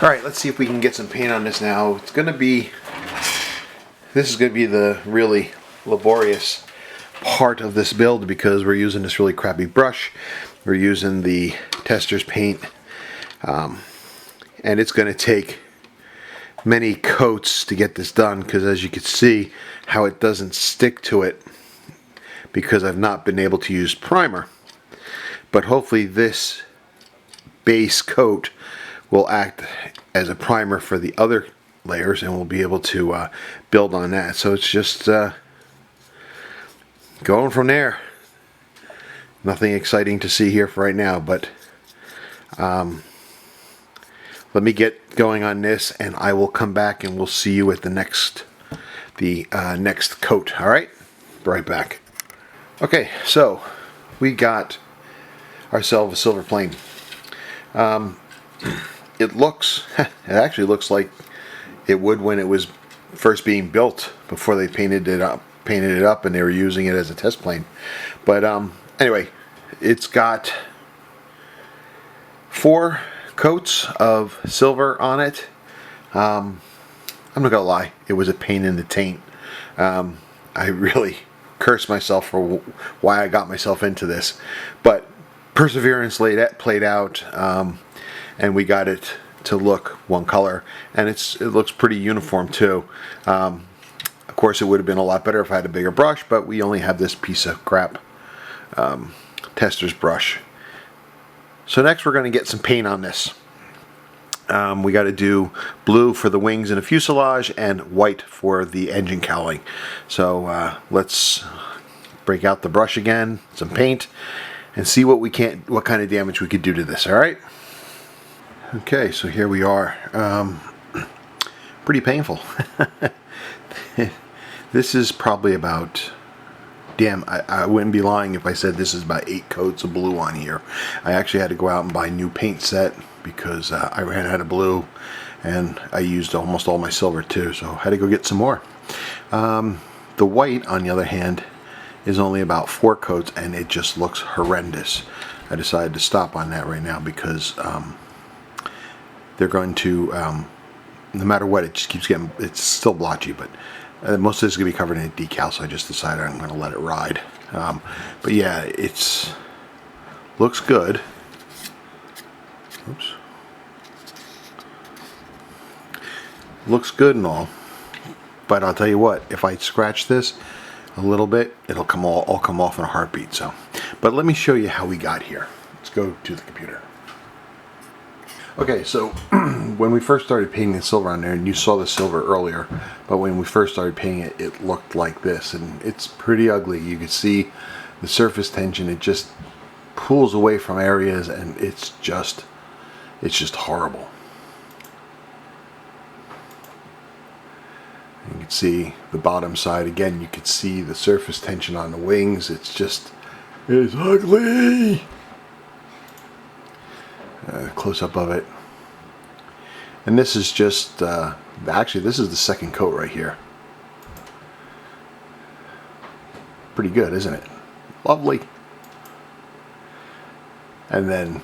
Alright, let's see if we can get some paint on this now. This is going to be the really laborious part of this build because we're using this really crappy brush. We're using the tester's paint, and it's going to take many coats to get this done because, as you can see, how it doesn't stick to it because I've not been able to use primer. But hopefully this base coat will act as a primer for the other layers and we'll be able to build on that. So it's just going from there. Nothing exciting to see here for right now, but let me get going on this and I will come back and we'll see you at the next coat. Alright? Right back. Okay, so we got ourselves a silver plane. It actually looks like it would when it was first being built before they painted it up and they were using it as a test plane. But anyway, it's got 4 coats of silver on it. I'm not gonna lie, it was a pain in the taint. I really cursed myself for why I got myself into this, but perseverance played out, and we got it to look one color, and it looks pretty uniform too. Of course, it would have been a lot better if I had a bigger brush, but we only have this piece of crap tester's brush. So next we're going to get some paint on this. We got to do blue for the wings and the fuselage and white for the engine cowling. So let's break out the brush again, some paint, and see what kind of damage we could do to this. All right. Okay, so here we are. Pretty painful. This is probably about, I wouldn't be lying if I said this is about 8 coats of blue on here. I actually had to go out and buy a new paint set because I ran out of blue and I used almost all my silver too, so I had to go get some more. The white, on the other hand, is only about 4 coats and it just looks horrendous. I decided to stop on that right now because they're going to, no matter what, it just keeps getting, it's still blotchy, but most of this is going to be covered in decal, so I just decided I'm going to let it ride. But yeah, it's looks good. Oops. Looks good and all, but I'll tell you what, if I scratch this a little bit, it'll all come off in a heartbeat. So, but let me show you how we got here. Let's go to the computer. Okay, so when we first started painting the silver on there, and you saw the silver earlier, but when we first started painting it, it looked like this, and it's pretty ugly. You can see the surface tension, it just pulls away from areas, and it's just horrible. You can see the bottom side again, you can see the surface tension on the wings. It's ugly. Close up of it, and this is just actually this is the second coat right here. Pretty good, isn't it? Lovely. And then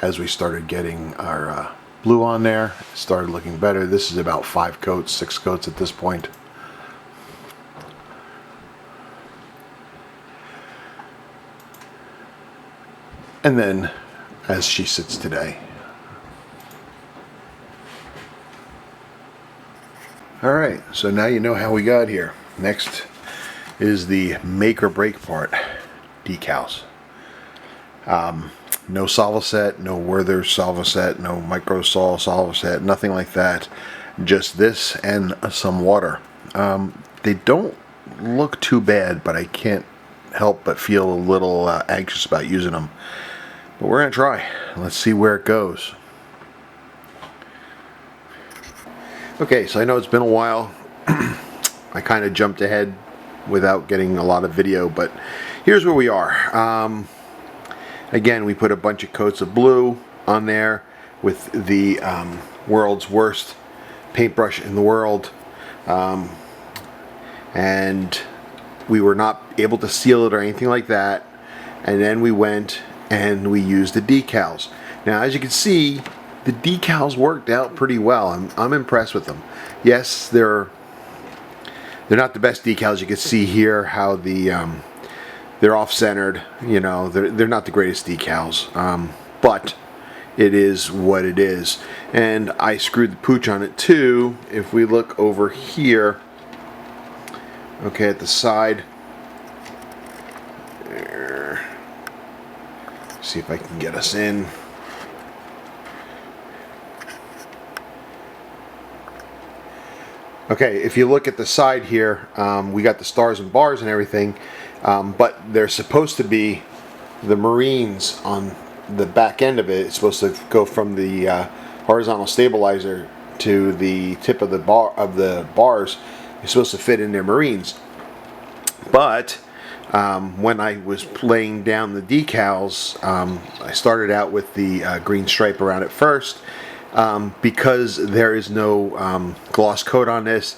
as we started getting our blue on there, it started looking better. This is about 5 coats, 6 coats at this point. And then as she sits today. Alright, so now you know how we got here. Next is the make or break part, decals. No solva set, no Werther solva set, no micro solva set, nothing like that. Just this and some water. They don't look too bad, but I can't help but feel a little anxious about using them. But we're going to try. Let's see where it goes. Okay, so I know it's been a while. I kind of jumped ahead without getting a lot of video, but here's where we are. Again, we put a bunch of coats of blue on there with the world's worst paintbrush in the world. And we were not able to seal it or anything like that. And then we went and we used the decals. Now, as you can see, the decals worked out pretty well. I'm impressed with them. Yes, they're not the best decals. You can see here how they're off-centered. You know, they're not the greatest decals, but it is what it is. And I screwed the pooch on it too. If we look over here, okay, at the side there, see if I can get us in. Okay, if you look at the side here, we got the stars and bars and everything, but there's supposed to be the Marines on the back end of it. It's supposed to go from the horizontal stabilizer to the tip of the bars. It's supposed to fit in their Marines. But when I was laying down the decals, I started out with the green stripe around it first. Because there is no gloss coat on this,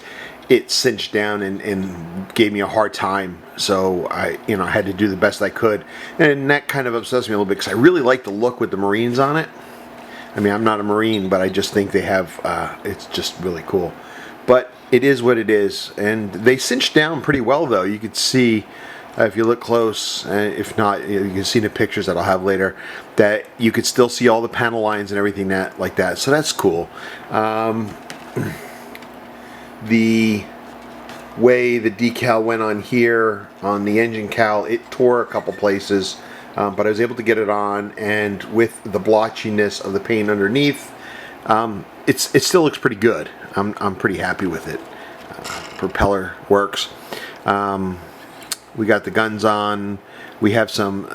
it cinched down and gave me a hard time. So I had to do the best I could, and that kind of obsessed me a little bit because I really like the look with the Marines on it. I mean, I'm not a Marine, but I just think they have. It's just really cool. But it is what it is, and they cinched down pretty well, though. You could see. If you look close, if not, you can see the pictures that I'll have later, that you could still see all the panel lines and everything like that. So that's cool. The way the decal went on here, on the engine cowl, it tore a couple places, but I was able to get it on, and with the blotchiness of the paint underneath, it still looks pretty good. I'm pretty happy with it. Propeller works. We got the guns on. We have some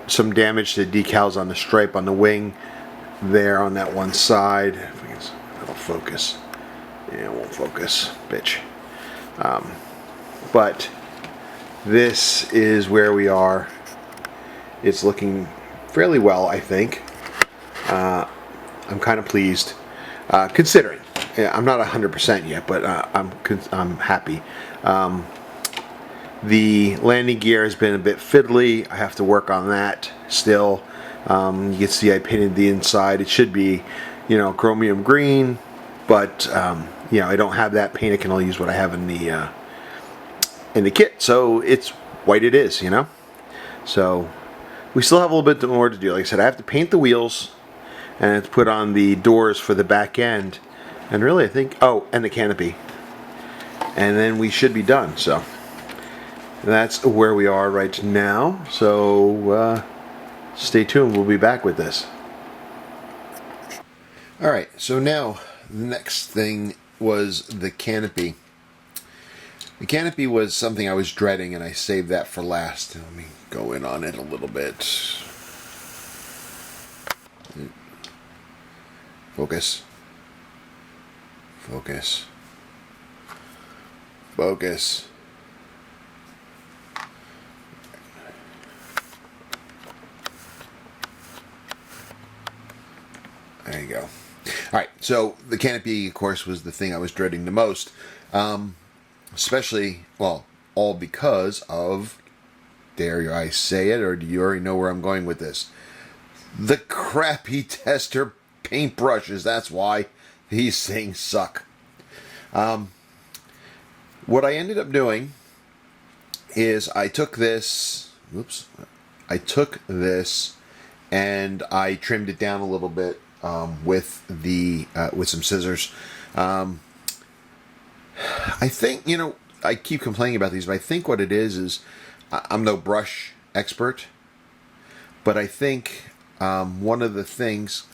damage to the decals on the stripe on the wing there on that one side. If we can, it'll focus. Yeah, it won't focus, bitch. But this is where we are. It's looking fairly well, I think. I'm kind of pleased, considering. Yeah, I'm not 100% yet, but I'm happy. The landing gear has been a bit fiddly. I have to work on that still. You can see I painted the inside. It should be, chromium green, but I don't have that paint. I can only use what I have in the kit. So it's white. It is, So we still have a little bit more to do. Like I said, I have to paint the wheels, and I have to put on the doors for the back end, and really I think and the canopy, and then we should be done. So that's where we are right now. So stay tuned. We'll be back with this. Alright, so now the next thing was the canopy. The canopy was something I was dreading, and I saved that for last. Let me go in on it a little bit. Focus. Focus. Focus. There you go. Alright, so the canopy, of course, was the thing I was dreading the most. Especially, all because of, dare I say it, or do you already know where I'm going with this? The crappy tester paintbrushes, that's why. These things suck. What I ended up doing is I took this and I trimmed it down a little bit with some scissors. I think, I keep complaining about these, but I think what it is I'm no brush expert, but I think one of the things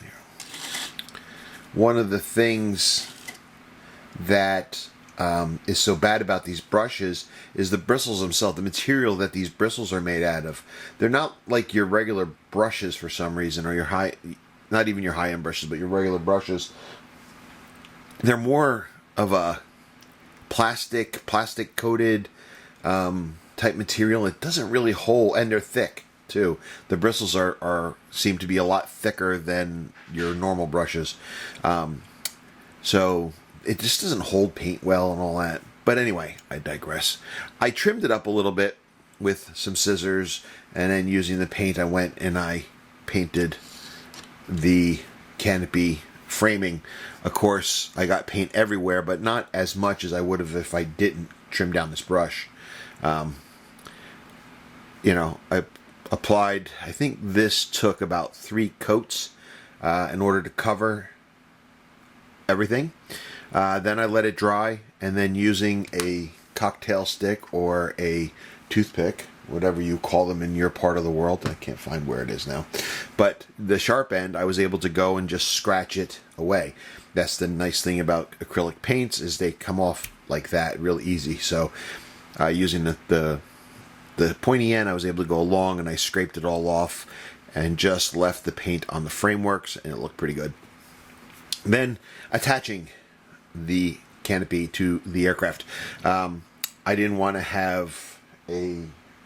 that is so bad about these brushes is the bristles themselves, the material that these bristles are made out of. They're not like your regular brushes for some reason, or not even your high-end brushes, but your regular brushes. They're more of a plastic coated type material. It doesn't really hold, and they're thick too. The bristles seem to be a lot thicker than your normal brushes, so it just doesn't hold paint well and all that. But anyway, I digress. I trimmed it up a little bit with some scissors, and then using the paint, I went and I painted the canopy framing. Of course, I got paint everywhere, but not as much as I would have if I didn't trim down this brush. You know, I applied, I think this took about 3 coats in order to cover everything. Then I let it dry, and then using a cocktail stick or a toothpick, whatever you call them in your part of the world, I can't find where it is now, but the sharp end, I was able to go and just scratch it away. That's the nice thing about acrylic paints, is they come off like that real easy. So using the pointy end, I was able to go along, and I scraped it all off and just left the paint on the frameworks, and it looked pretty good. Then attaching the canopy to the aircraft. I didn't want to have a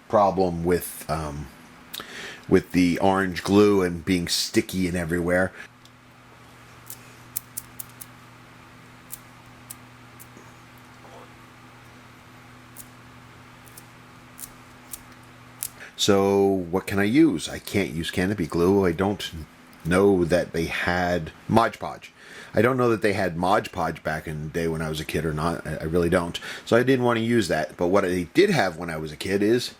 problem with the orange glue and being sticky and everywhere. So what can I use? I can't use Canopy glue. I don't know that they had Mod Podge. I don't know that they had Mod Podge back in the day when I was a kid or not. I really don't. So I didn't want to use that. But what I did have when I was a kid is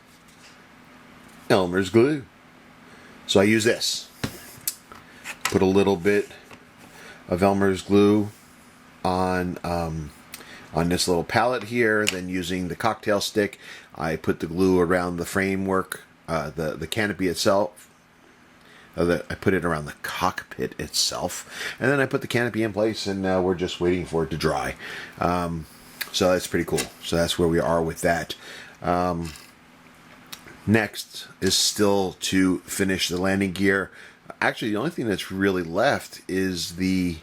Elmer's glue. So I use this. Put a little bit of Elmer's glue on this little palette here. Then using the cocktail stick, I put the glue around the framework, the canopy itself. I put it around the cockpit itself, and then I put the canopy in place, and we're just waiting for it to dry. So that's pretty cool. So that's where we are with that. Next is still to finish the landing gear. Actually, the only thing that's really left is the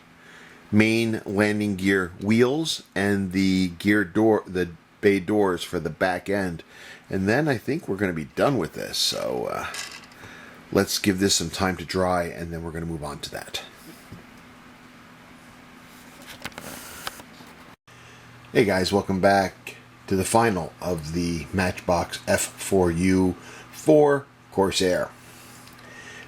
main landing gear wheels and the gear door, the bay doors for the back end, and then I think we're going to be done with this. So let's give this some time to dry, and then we're going to move on to that. Hey guys, welcome back to the final of the Matchbox F4Fu for Corsair.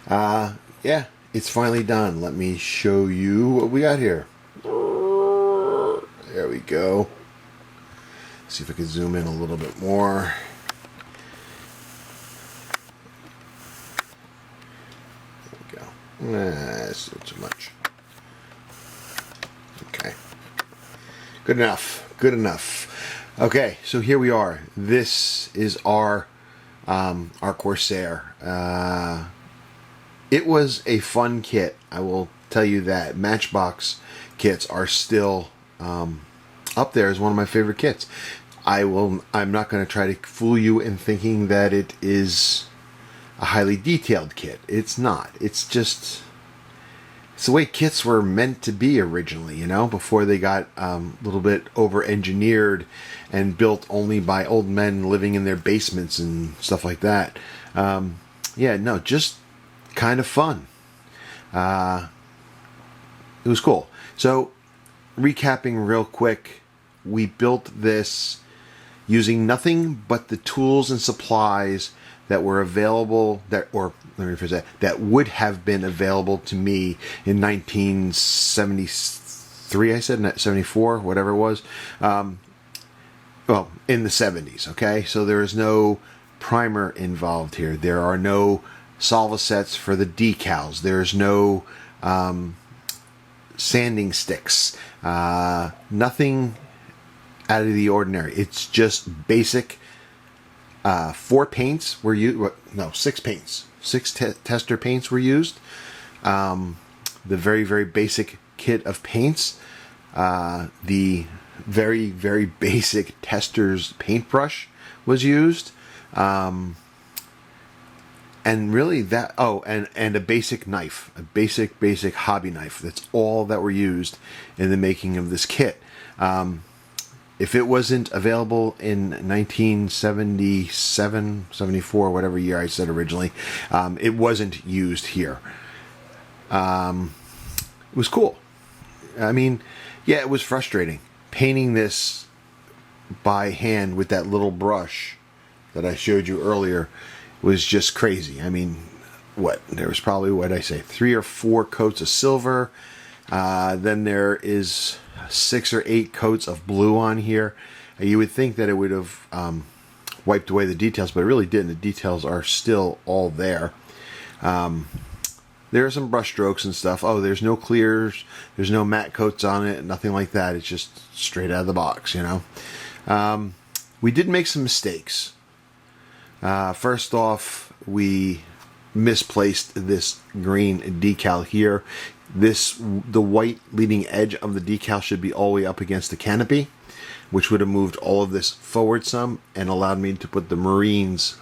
Yeah, it's finally done. Let me show you what we got here. There we go. See if I can zoom in a little bit more. That's not too much. Okay. Good enough. Good enough. Okay, so here we are. This is our Corsair. It was a fun kit. I will tell you that. Matchbox kits are still up there as one of my favorite kits. I'm not going to try to fool you in thinking that it is a highly detailed kit. It's not. It's the way kits were meant to be originally, you know, before they got a little bit over-engineered and built only by old men living in their basements and stuff like that. Yeah, no, just kind of fun. It was cool. So, recapping real quick, we built this using nothing but the tools and supplies that were available, that would have been available to me in 1973, I said, 74, whatever it was. Well, in the 70s, okay? So there is no primer involved here. There are no solvasets for the decals. There's no sanding sticks. Nothing out of the ordinary. It's just basic. 4 paints were used. No, 6 paints. 6 tester paints were used. The very, very basic kit of paints. The very, very basic tester's paintbrush was used. And really that, and a basic knife. A basic hobby knife. That's all that were used in the making of this kit. If it wasn't available in 1977, 74, whatever year I said originally, it wasn't used here. It was cool. I mean, yeah, it was frustrating. Painting this by hand with that little brush that I showed you earlier was just crazy. I mean, there was probably, 3 or 4 coats of silver, Then there is 6 or 8 coats of blue on here. You would think that it would have wiped away the details, but it really didn't. The details are still all there. There are some brush strokes and stuff. Oh, there's no clears, there's no matte coats on it, nothing like that. It's just straight out of the box, you know. We did make some mistakes. First off, we misplaced this green decal here. The white leading edge of the decal should be all the way up against the canopy, which would have moved all of this forward some and allowed me to put the Marines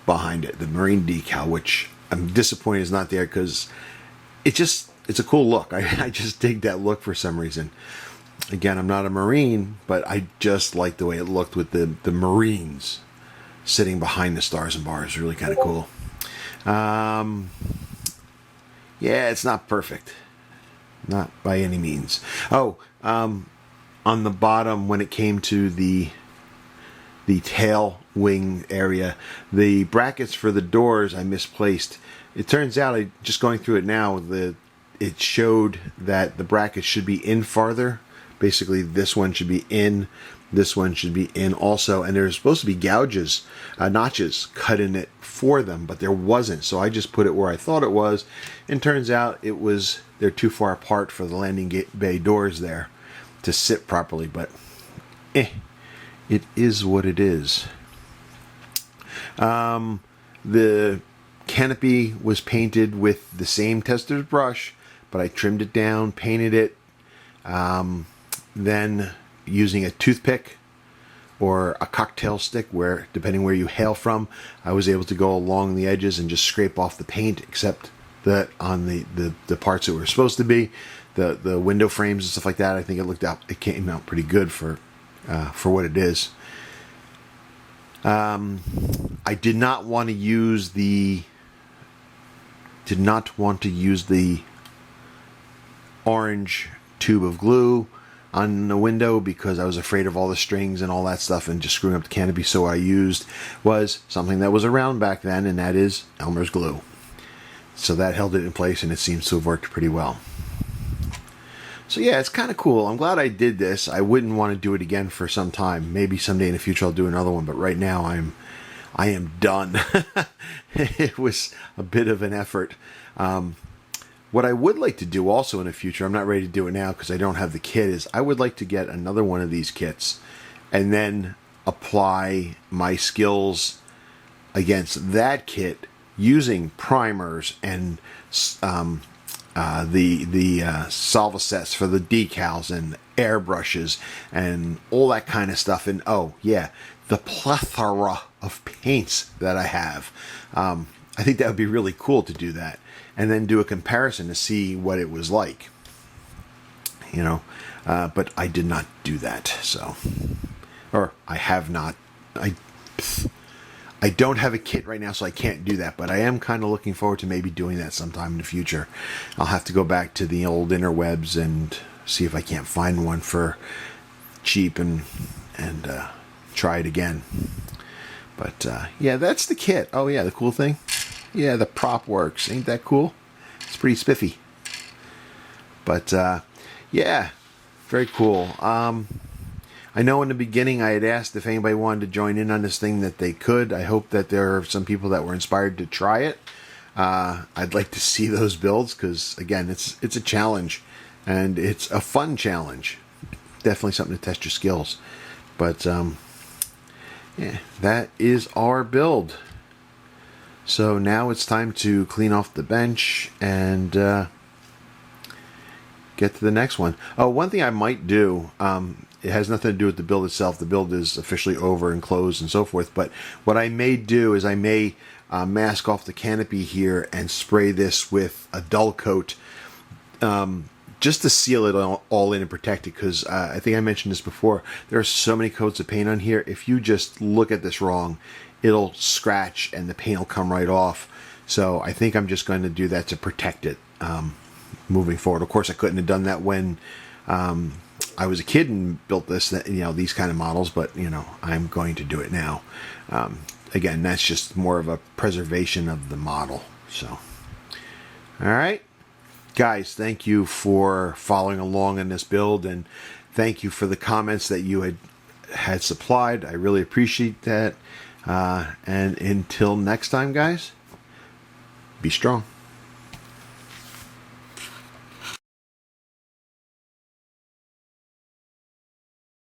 behind it, the Marine decal, which I'm disappointed is not there because it's a cool look. I just dig that look for some reason. Again, I'm not a Marine, but I just like the way it looked with the Marines sitting behind the stars and bars. Really kind of cool. Yeah, it's not perfect. Not by any means. Oh, on the bottom, when it came to the tail wing area, the brackets for the doors I misplaced. It turns out, just going through it now, it showed that the brackets should be in farther. Basically, this one should be in, this one should be in also, and there's supposed to be gouges, notches cut in it for them, but there wasn't. So I just put it where I thought it was, and turns out they're too far apart for the landing bay doors there to sit properly. But it is what it is. The canopy was painted with the same tester's brush, but I trimmed it down, painted it, then using a toothpick or a cocktail stick, where depending where you hail from, I was able to go along the edges and just scrape off the paint, except that on the parts that were supposed to be, the window frames and stuff like that. I think it came out pretty good for what it is. I did not want to use the orange tube of glue on the window because I was afraid of all the strings and all that stuff and just screwing up the canopy. So what I used was something that was around back then, and that is Elmer's glue. So that held it in place, and it seems to have worked pretty well. So yeah, it's kind of cool. I'm glad I did this. I wouldn't want to do it again for some time. Maybe someday in the future I'll do another one, but right now I am done. It was a bit of an effort. What I would like to do also in the future, I'm not ready to do it now because I don't have the kit, is I would like to get another one of these kits and then apply my skills against that kit using primers and the solve sets for the decals and airbrushes and all that kind of stuff. And oh yeah, the plethora of paints that I have. I think that would be really cool to do that, and then do a comparison to see what it was like. You know, but I did not do that. So, or I have not. I don't have a kit right now, so I can't do that, but I am kind of looking forward to maybe doing that sometime in the future. I'll have to go back to the old interwebs and see if I can't find one for cheap and try it again. But yeah, that's the kit. Oh yeah, the cool thing. Yeah, the prop works. Ain't that cool? It's pretty spiffy. But yeah, very cool. I know in the beginning I had asked if anybody wanted to join in on this thing, that they could. I hope that there are some people that were inspired to try it. I'd like to see those builds because, again, it's a challenge, and it's a fun challenge. Definitely something to test your skills. But yeah, that is our build. So now it's time to clean off the bench and get to the next one. Oh, one thing I might do, it has nothing to do with the build itself. The build is officially over and closed and so forth. But what I may do is I may mask off the canopy here and spray this with a dull coat just to seal it all in and protect it. Because I think I mentioned this before. There are so many coats of paint on here. If you just look at this wrong, it'll scratch and the paint will come right off. So I think I'm just going to do that to protect it moving forward. Of course, I couldn't have done that when I was a kid and built this, these kind of models, but I'm going to do it now. Again, that's just more of a preservation of the model. So, all right, Guys, thank you for following along in this build, and thank you for the comments that you had supplied. I really appreciate that. And until next time, guys, be strong.